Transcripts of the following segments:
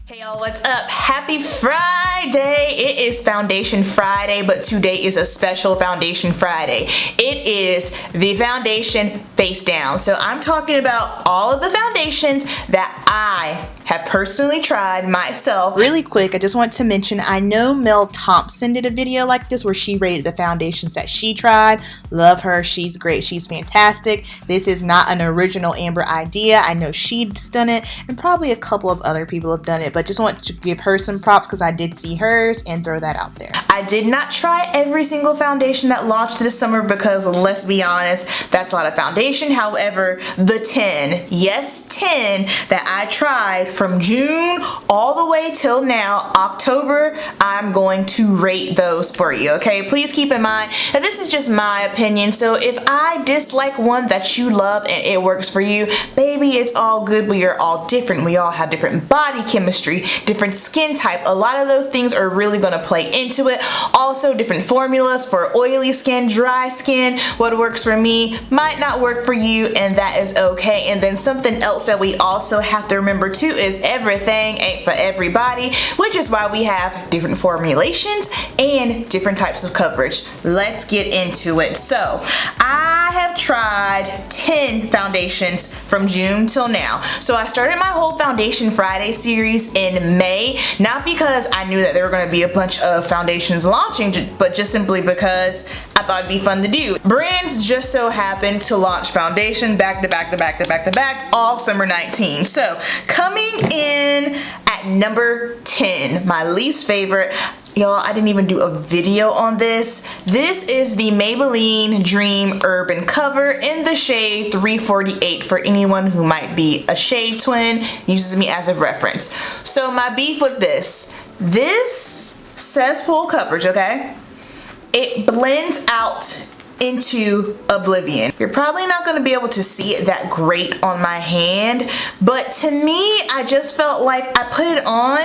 Hey y'all, what's up? Happy Friday! It is Foundation Friday, but today is a special Foundation Friday. It is the foundation Facedown. So I'm talking about all of the foundations that I have personally tried myself. Really quick, I just want to mention, I know Mel Thompson did a video like this where she rated the foundations that she tried. Love her, she's great, she's fantastic. This is not an original Amber idea. I know she's done it and probably a couple of other people have done it, but just want to give her some props because I did see hers and throw that out there. I did not try every single foundation that launched this summer because let's be honest, that's a lot of foundation. However, the 10, yes 10 that I tried from June all the way till now, October, I'm going to rate those for you, okay? Please keep in mind that this is just my opinion, so if I dislike one that you love and it works for you, baby, it's all good. We are all different. We all have different body chemistry, different skin type. A lot of those things are really going to play into it. Also, different formulas for oily skin, dry skin. What works for me might not work for you, and that is okay. And then something else that we also have to remember too is everything ain't for everybody, which is why we have different formulations and different types of coverage. Let's get into it. So I have tried 10 foundations from June till now. So I started my whole Foundation Friday series in May, not because I knew that there were going to be a bunch of foundations launching, but just simply because I thought it'd be fun to do. Brands just so happened to launch foundation back to back to back to back to back all summer 19. So coming in at number 10, my least favorite. Y'all, I didn't even do a video on this. This is the Maybelline Dream Urban Cover in the shade 348 for anyone who might be a shade twin, uses me as a reference. So my beef with this says full coverage, okay? It blends out into oblivion. You're probably not going to be able to see it that great on my hand, but to me, I just felt like I put it on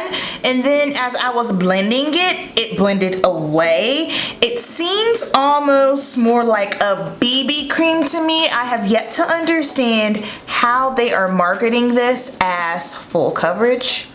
and then as I was blending it, it blended away. It seems almost more like a BB cream to me. I have yet to understand how they are marketing this as full coverage.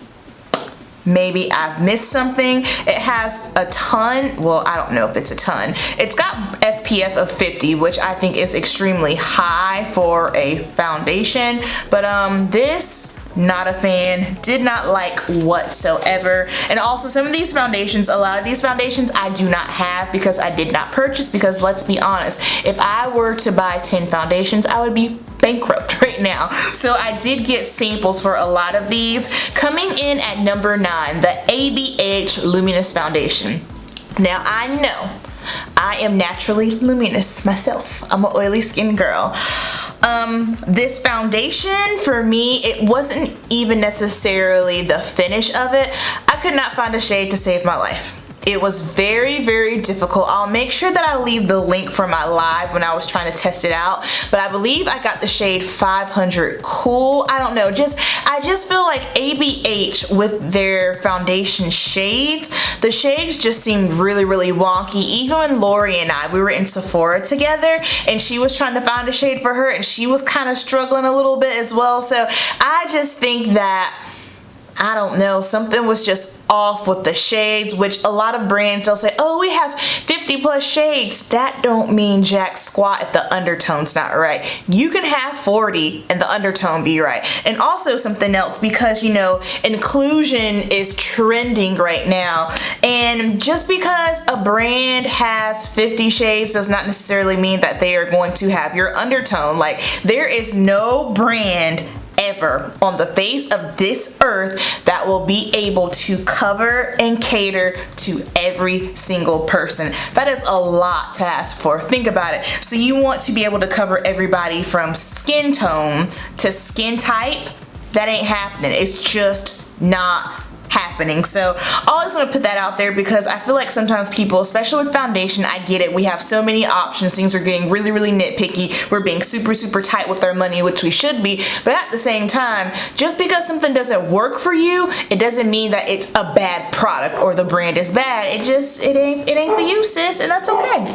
Maybe I've missed something. It has a ton, well, I don't know if it's a ton. It's got SPF of 50, which I think is extremely high for a foundation. But this, not a fan, did not like whatsoever. And also some of these foundations, a lot of these foundations I do not have because I did not purchase, because let's be honest, if I were to buy 10 foundations, I would be bankrupt right now. So I did get samples for a lot of these. Coming in at number 9, the ABH Luminous Foundation. Now I know I am naturally luminous myself. I'm an oily skin girl. This foundation for me, it wasn't even necessarily the finish of it. I could not find a shade to save my life. It was very, very difficult. I'll make sure that I leave the link for my live when I was trying to test it out, but I believe I got the shade 500 Cool. I don't know, I just feel like ABH with their foundation shades, the shades just seemed really, really wonky. Even when Lori and we were in Sephora together and she was trying to find a shade for her and she was kind of struggling a little bit as well. So I just think that, I don't know, something was just off with the shades, which a lot of brands, they'll say, oh, we have 50 plus shades. That don't mean jack squat if the undertone's not right. You can have 40 and the undertone be right. And also something else, because you know, inclusion is trending right now. And just because a brand has 50 shades does not necessarily mean that they are going to have your undertone. Like, there is no brand ever on the face of this earth that will be able to cover and cater to every single person. That is a lot to ask for. Think about it. So you want to be able to cover everybody from skin tone to skin type? That ain't happening. It's just not happening. So I always want to put that out there because I feel like sometimes people, especially with foundation, I get it, we have so many options, things are getting really, really nitpicky, we're being super, super tight with our money, which we should be, but at the same time, just because something doesn't work for you, it doesn't mean that it's a bad product or the brand is bad. It ain't for you, sis, and that's okay.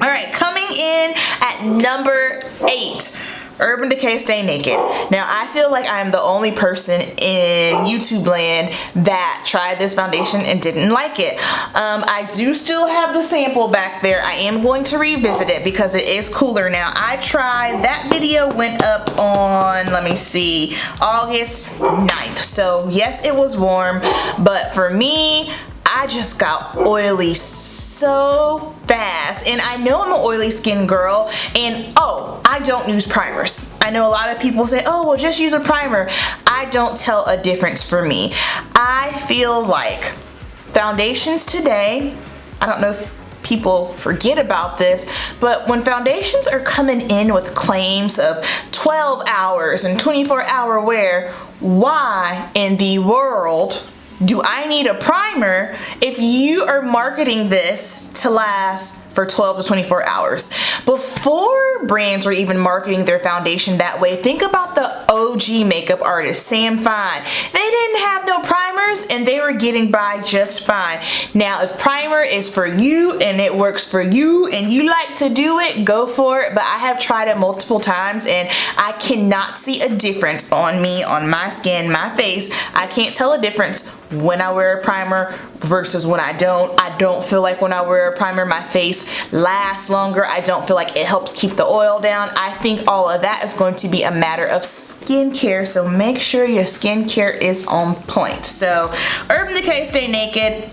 All right, coming in at number 8. Urban Decay Stay Naked. Now, I feel like I'm the only person in YouTube land that tried this foundation and didn't like it. I do still have the sample back there. I am going to revisit it because it is cooler now. I tried, that video went up on, let me see, August 9th. So yes, it was warm, but for me, I just got oily so fast. And I know I'm an oily skin girl, and oh, I don't use primers. I know a lot of people say, oh, well, just use a primer. I don't tell a difference for me. I feel like foundations today, I don't know if people forget about this, but when foundations are coming in with claims of 12 hours and 24-hour wear, why in the world do I need a primer if you are marketing this to last for 12 to 24 hours? Before brands were even marketing their foundation that way, think about the OG makeup artist, Sam Fine. They didn't have no primers and they were getting by just fine. Now, if primer is for you and it works for you and you like to do it, go for it. But I have tried it multiple times and I cannot see a difference on me, on my skin, my face. I can't tell a difference when I wear a primer versus when I don't. I don't feel like when I wear a primer my face lasts longer. I don't feel like it helps keep the oil down. I think all of that is going to be a matter of skincare, so make sure your skincare is on point. So Urban Decay Stay Naked,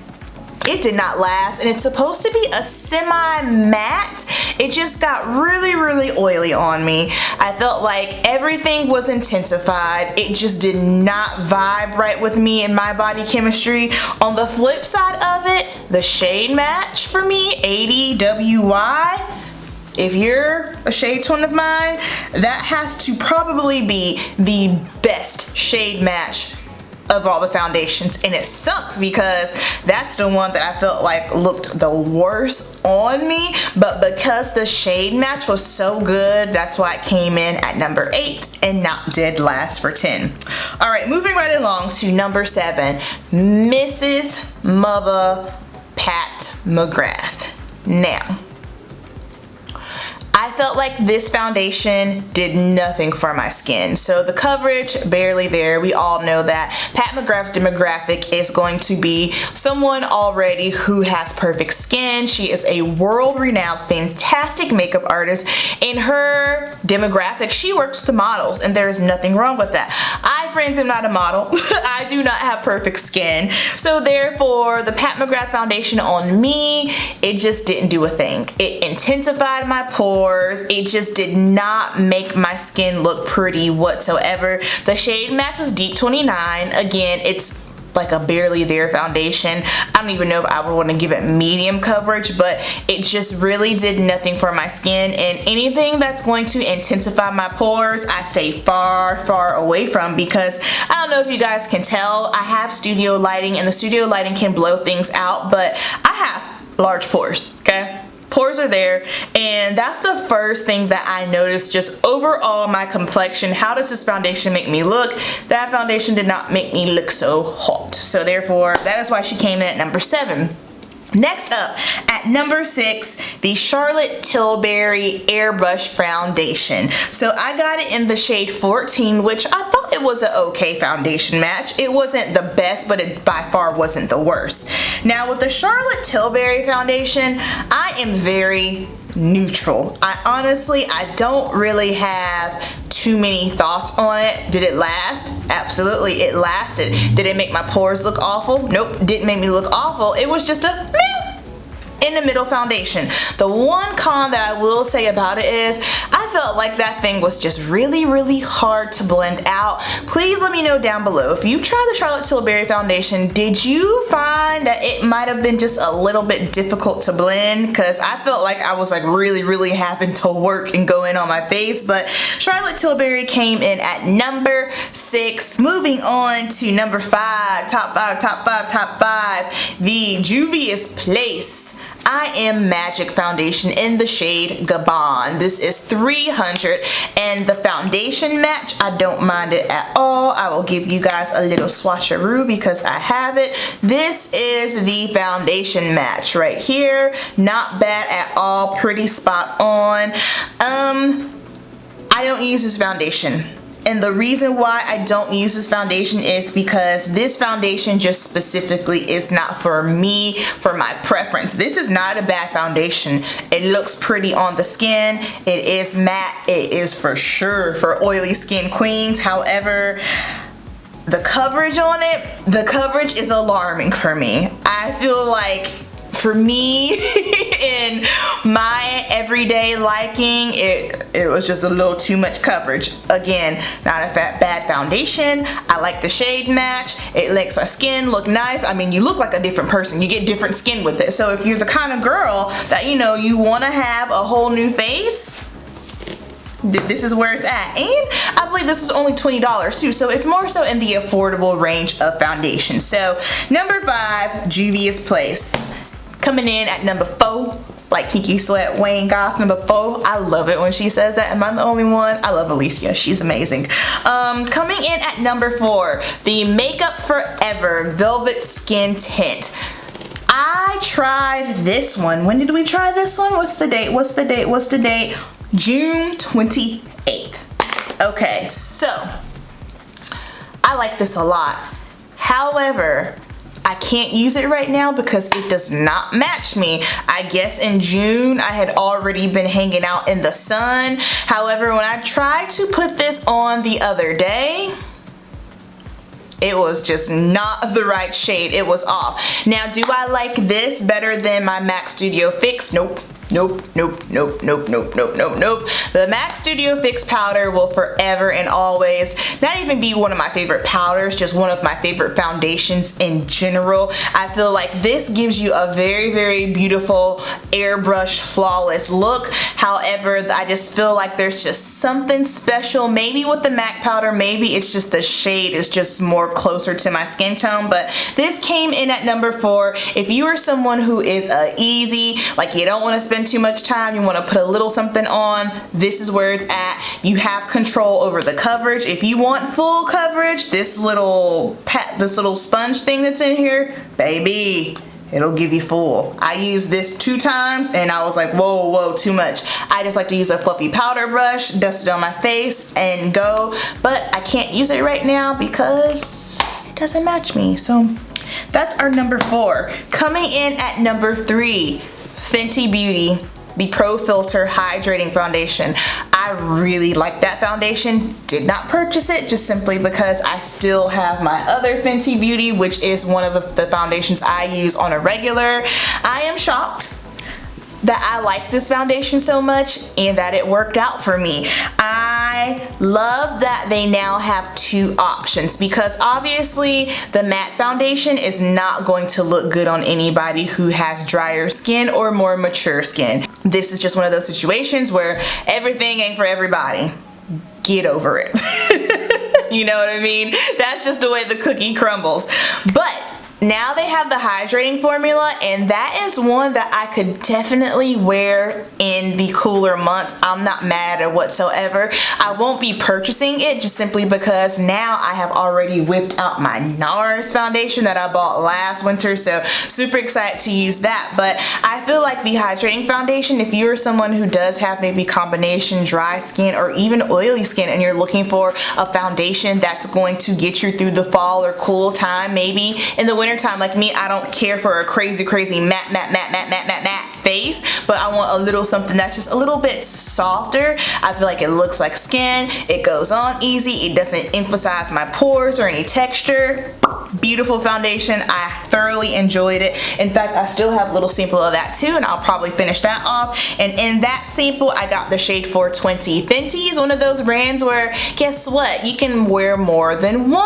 it did not last, and it's supposed to be a semi-matte. It just got really, really oily on me. I felt like everything was intensified. It just did not vibe right with me and my body chemistry. On the flip side of it, the shade match for me, 80WY, if you're a shade twin of mine, that has to probably be the best shade match of all the foundations, and it sucks because that's the one that I felt like looked the worst on me, but because the shade match was so good, that's why it came in at number 8 and not did last for 10. All right, moving right along to number 7, Mrs. Mother Pat Mcgrath. Now, I felt like this foundation did nothing for my skin. So the coverage, barely there. We all know that. Pat Mcgrath's demographic is going to be someone already who has perfect skin. She is a world-renowned, fantastic makeup artist. In her demographic, she works with the models, and there is nothing wrong with that. I, friends, am not a model. I do not have perfect skin. So therefore, the Pat Mcgrath foundation on me, it just didn't do a thing. It intensified my pores. It just did not make my skin look pretty whatsoever. The shade match was Deep 29. Again, it's like a barely there foundation. I don't even know if I would want to give it medium coverage, but it just really did nothing for my skin, and anything that's going to intensify my pores, I stay far, far away from, because I don't know if you guys can tell, I have studio lighting, and the studio lighting can blow things out, but I have large pores, okay? Pores are there, and that's the first thing that I noticed. Just overall, my complexion, how does this foundation make me look? That foundation did not make me look so hot, so therefore that is why she came in at number 7. Next up, at number 6, the Charlotte Tilbury Airbrush Foundation. So I got it in the shade 14, which I thought it was an okay foundation match. It wasn't the best, but it by far wasn't the worst. Now with the Charlotte Tilbury foundation, I am very neutral. I don't really have too many thoughts on it. Did it last? Absolutely, it lasted. Did it make my pores look awful? Nope, didn't make me look awful. It was just a in the middle foundation. The one con that I will say about it is I felt like that thing was just really, really hard to blend out. Please let me know down below, if you tried the Charlotte Tilbury foundation, did you find that it might have been just a little bit difficult to blend? Because I felt like I was like really, really having to work and go in on my face. But Charlotte Tilbury came in at number 6. Moving on to number 5, top 5, the Juvias Place I Am Magic foundation in the shade Gabon. This is 300, and the foundation match, I don't mind it at all. I will give you guys a little swatcheroo because I have it. This is the foundation match right here. Not bad at all, pretty spot on. I I don't use this foundation. And the reason why I don't use this foundation is because this foundation just specifically is not for me, for my preference. This is not a bad foundation. It looks pretty on the skin. It is matte. It is for sure for oily skin queens. However, the coverage on it, the coverage is alarming for me. I feel like for me, in my everyday liking, it was just a little too much coverage. Again, not a bad foundation. I like the shade match. It makes our skin look nice. I mean, you look like a different person. You get different skin with it. So if you're the kind of girl that, you know, you want to have a whole new face, this is where it's at. And I believe this was only $20 too, so it's more so in the affordable range of foundation. So number 5, Juvia's Place. Coming in at number 4, like Kiki Sweat, Wayne Goss, number 4. I love it when she says that. Am I the only one? I love Alicia. She's amazing. Coming in at number 4, the Makeup Forever Velvet Skin Tint. I tried this one. When did we try this one? What's the date? What's the date? What's the date? June 28th. Okay, so I like this a lot. However, I can't use it right now because it does not match me. I guess in June I had already been hanging out in the sun. However, when I tried to put this on the other day, it was just not the right shade. It was off. Now, do I like this better than my MAC Studio Fix? Nope. Nope, nope, nope, nope, nope, nope, nope, nope. The MAC Studio Fix powder will forever and always not even be one of my favorite powders, just one of my favorite foundations in general. I feel like this gives you a very, very beautiful airbrush flawless look. However, I just feel like there's just something special, maybe with the MAC powder, maybe it's just the shade is just more closer to my skin tone, but this came in at number 4. If you are someone who is easy, like you don't want to spend too much time, you want to put a little something on, this is where it's at. You have control over the coverage. If you want full coverage, this little sponge thing that's in here, baby, it'll give you full. I used this 2 times and I was like, whoa, whoa, too much. I just like to use a fluffy powder brush, dust it on my face and go, but I can't use it right now because it doesn't match me. So that's our number 4. Coming in at number 3, Fenty Beauty, the Pro Filter Hydrating Foundation. I really like that foundation. Did not purchase it just simply because I still have my other Fenty Beauty, which is one of the foundations I use on a regular. I am shocked that I like this foundation so much and that it worked out for me. I love that they now have 2 options because obviously the matte foundation is not going to look good on anybody who has drier skin or more mature skin. This is just one of those situations where everything ain't for everybody. Get over it. You know what I mean? That's just the way the cookie crumbles. But now they have the hydrating formula, and that is one that I could definitely wear in the cooler months. I'm not mad at it whatsoever. I won't be purchasing it just simply because now I have already whipped out my NARS foundation that I bought last winter, so super excited to use that. But I feel like the hydrating foundation, if you're someone who does have maybe combination dry skin or even oily skin and you're looking for a foundation that's going to get you through the fall or cool time, maybe in the winter time, like me, I don't care for a crazy matte face, but I want a little something that's just a little bit softer. I feel like it looks like skin, it goes on easy, it doesn't emphasize my pores or any texture. Beautiful foundation. I thoroughly enjoyed it. In fact, I still have a little sample of that too, and I'll probably finish that off. And in that sample, I got the shade 420. Fenty is one of those brands where, guess what? You can wear more than one.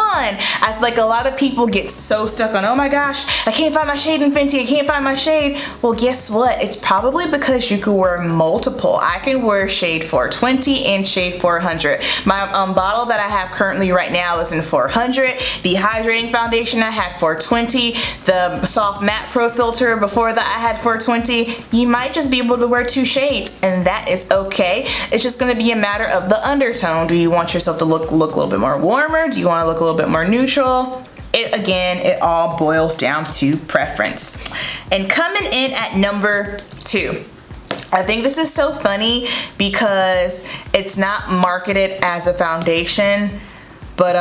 I feel like a lot of people get so stuck on, oh my gosh, I can't find my shade in Fenty, I can't find my shade. Well, guess what? It's probably because you could wear multiple. I can wear shade 420 and shade 400. My bottle that I have currently right now is in 400. The hydrating foundation I had 420. The soft matte pro filter before that I had 420. You might just be able to wear 2 shades, and that is okay. It's just going to be a matter of the undertone. Do you want yourself to look a little bit more warmer? Do you want to look a little bit more neutral? It all boils down to preference. And coming in at number 2, I think this is so funny because it's not marketed as a foundation, but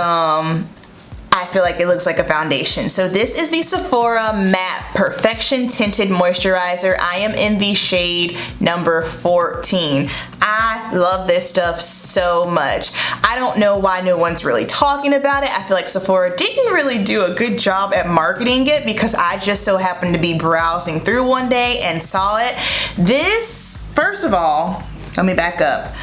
I feel like it looks like a foundation. So this is the Sephora Matte Perfection Tinted Moisturizer. I am in the shade number 14. I love this stuff so much. I don't know why no one's really talking about it. I feel like Sephora didn't really do a good job at marketing it because I just so happened to be browsing through one day and saw it. This, first of all, let me back up.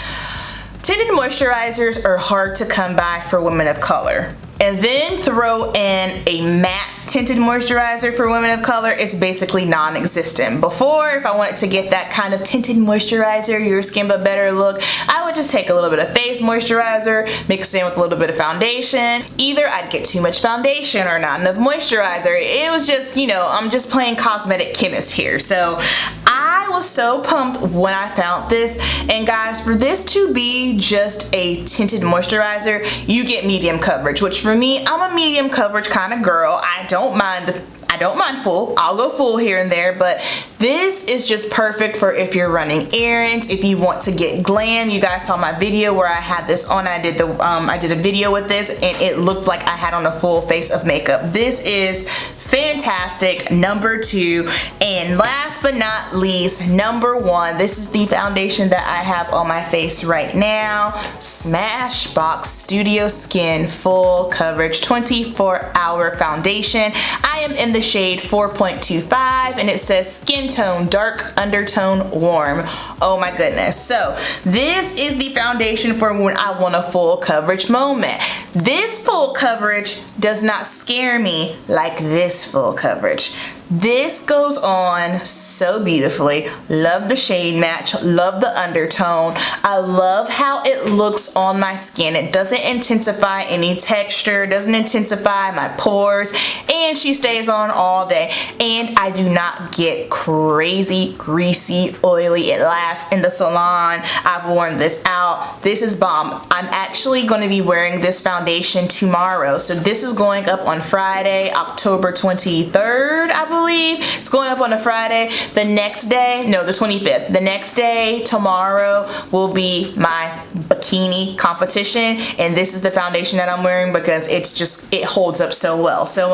Tinted moisturizers are hard to come by for women of color. And then throw in a matte tinted moisturizer for women of color is basically non-existent. Before, if I wanted to get that kind of tinted moisturizer, your skin but better look, I would just take a little bit of face moisturizer, mix it in with a little bit of foundation. Either I'd get too much foundation or not enough moisturizer. It was just, you know, I'm just playing cosmetic chemist here. So I was so pumped when I found this. And guys, for this to be just a tinted moisturizer, you get medium coverage, which for me, I'm a medium coverage kind of girl. I don't mind full. I'll go full here and there, but this is just perfect for if you're running errands, if you want to get glam. You guys saw my video where I had this on. I did a video with this and it looked like I had on a full face of makeup. This is fantastic. Number 2, and last but not least, number 1, this is the foundation that I have on my face right now. Smashbox Studio Skin Full Coverage 24-Hour Foundation. I am in the shade 4.25 and it says skin tone dark, undertone warm. Oh my goodness. So this is the foundation for when I want a full coverage moment. This full coverage does not scare me like this full coverage. This goes on so beautifully. Love the shade match, love the undertone. I love how it looks on my skin. It doesn't intensify any texture, doesn't intensify my pores, and she stays on all day. And I do not get crazy, greasy, oily. It lasts in the salon. I've worn this out. This is bomb. I'm actually going to be wearing this foundation tomorrow. So this is going up on Friday, October 23rd, I believe. It's going up on a Friday. The next day, no, the 25th. The next day, tomorrow, will be my bikini competition, and this is the foundation that I'm wearing because it holds up so well. So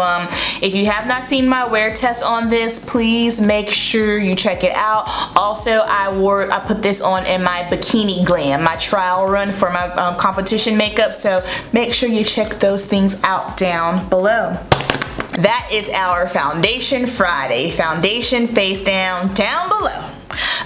if you have not seen my wear test on this, please make sure you check it out. Also, I put this on in my bikini glam, my trial run for my competition makeup, so make sure you check those things out down below. That is our Foundation Friday. Foundation face down below.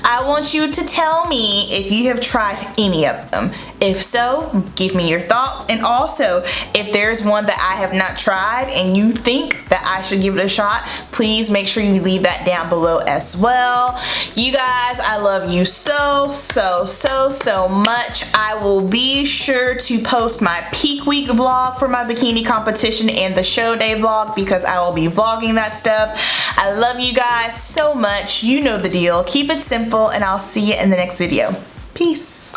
I want you to tell me if you have tried any of them. If so, give me your thoughts. And also, if there's one that I have not tried and you think that I should give it a shot, please make sure you leave that down below as well. You guys, I love you so much. I will be sure to post my peak week vlog for my bikini competition and the show day vlog because I will be vlogging that stuff. I love you guys so much. You know the deal. Keep it simple, and I'll see you in the next video. Peace.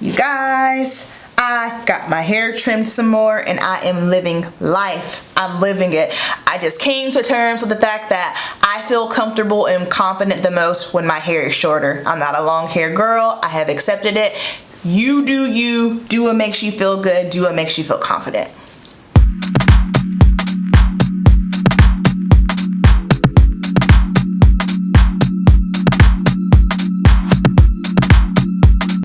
You guys, I got my hair trimmed some more and I am living life. I'm living it. I just came to terms with the fact that I feel comfortable and confident the most when my hair is shorter. I'm not a long hair girl. I have accepted it. You do you. Do what makes you feel good. Do what makes you feel confident.